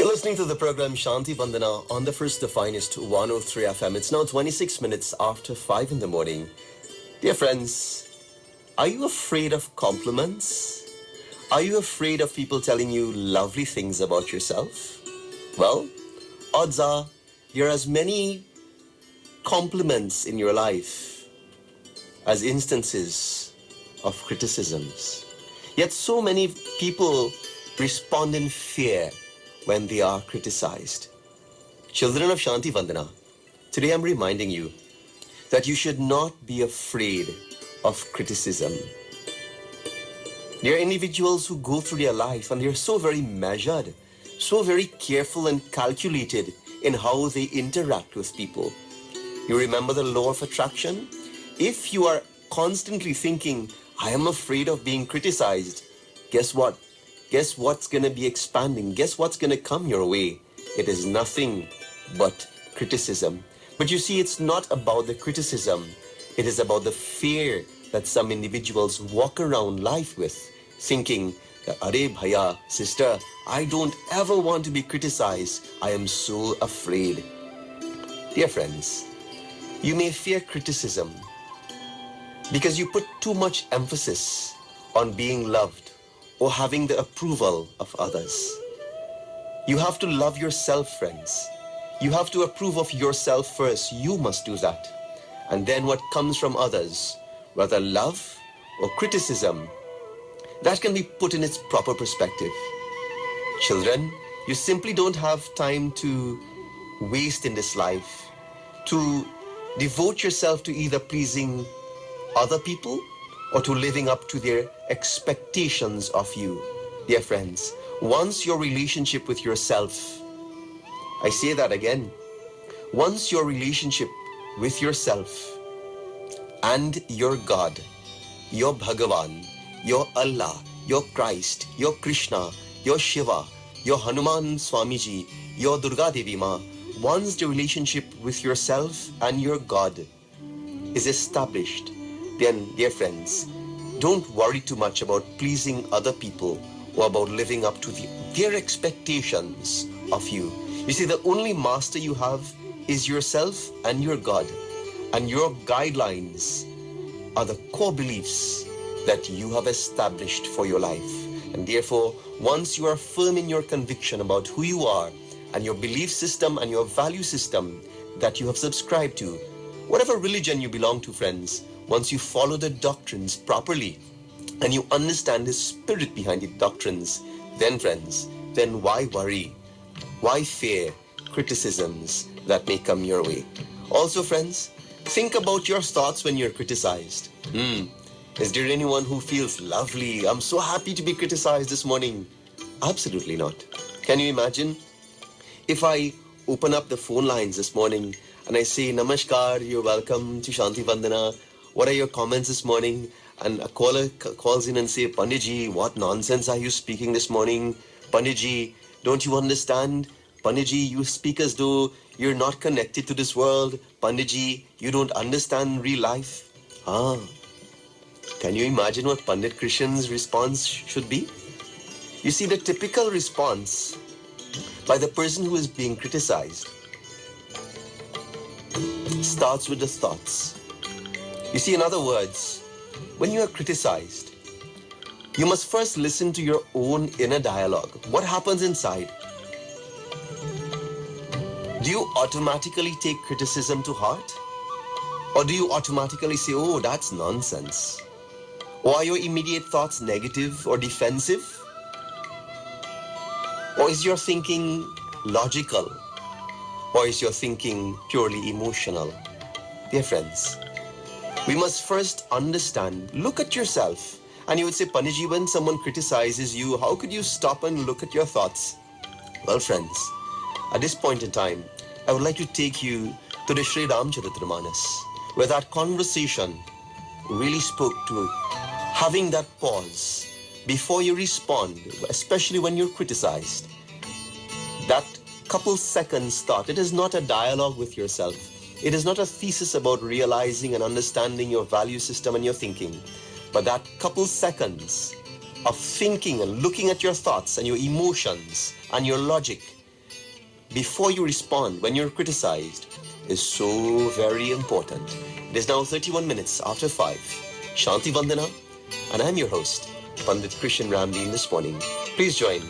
You're listening to the program Shanti Vandana on the first, the finest 103 FM. It's now 26 minutes after 5 in the morning. Dear friends, are you afraid of compliments? Are you afraid of people telling you lovely things about yourself? Well, odds are there are as many compliments in your life as instances of criticisms. Yet so many people respond in fear when they are criticized. Children of Shanti Vandana, today I'm reminding you that you should not be afraid of criticism. There are individuals who go through their life and they're so very measured, so very careful and calculated in how they interact with people. You remember the law of attraction? If you are constantly thinking, I am afraid of being criticized, guess what? Guess what's going to be expanding? Guess what's going to come your way? It is nothing but criticism. But you see, it's not about the criticism. It is about the fear that some individuals walk around life with, thinking that, Are bhaiya, sister, I don't ever want to be criticized. I am so afraid. Dear friends, you may fear criticism because you put too much emphasis on being loved or having the approval of others. You have to love yourself, friends. You have to approve of yourself first. You must do that. And then what comes from others, whether love or criticism, that can be put in its proper perspective. Children, you simply don't have time to waste in this life, to devote yourself to either pleasing other people or to living up to their expectations of you. Dear friends, once your relationship with yourself, I say that again, once your relationship with yourself and your God, your Bhagavan, your Allah, your Christ, your Krishna, your Shiva, your Hanuman Swamiji, your Durga Devi Ma, once the relationship with yourself and your God is established, then, dear friends, don't worry too much about pleasing other people or about living up to their expectations of you. You see, the only master you have is yourself and your God. And your guidelines are the core beliefs that you have established for your life. And therefore, once you are firm in your conviction about who you are and your belief system and your value system that you have subscribed to, whatever religion you belong to, friends, once you follow the doctrines properly and you understand the spirit behind the doctrines, then friends, then why worry? Why fear criticisms that may come your way? Also, friends, think about your thoughts when you're criticized. Is there anyone who feels lovely? I'm so happy to be criticized this morning. Absolutely not. Can you imagine? If I open up the phone lines this morning and I say, Namaskar, you're welcome to Shanti Vandana. What are your comments this morning? And a caller calls in and say, Panditji, what nonsense are you speaking this morning? Panditji, don't you understand? Panditji, you speak as though you're not connected to this world. Panditji, you don't understand real life. Can you imagine what Pandit Krishen's response should be? You see, the typical response by the person who is being criticized starts with the thoughts. You see, in other words, when you are criticized, you must first listen to your own inner dialogue. What happens inside? Do you automatically take criticism to heart? Or do you automatically say, oh, that's nonsense? Or are your immediate thoughts negative or defensive? Or is your thinking logical? Or is your thinking purely emotional? Dear friends, we must first understand, look at yourself. And you would say, Panditji, when someone criticizes you, how could you stop and look at your thoughts? Well, friends, at this point in time, I would like to take you to the Sri Ramcharitamanas, where that conversation really spoke to having that pause before you respond, especially when you're criticized. That couple seconds thought, it is not a dialogue with yourself. It is not a thesis about realizing and understanding your value system and your thinking, but that couple seconds of thinking and looking at your thoughts and your emotions and your logic before you respond when you're criticized is so very important. It is now 31 minutes after 5. Shanti Vandana, and I'm your host, Pandit Krishen Ramdeen this morning. Please join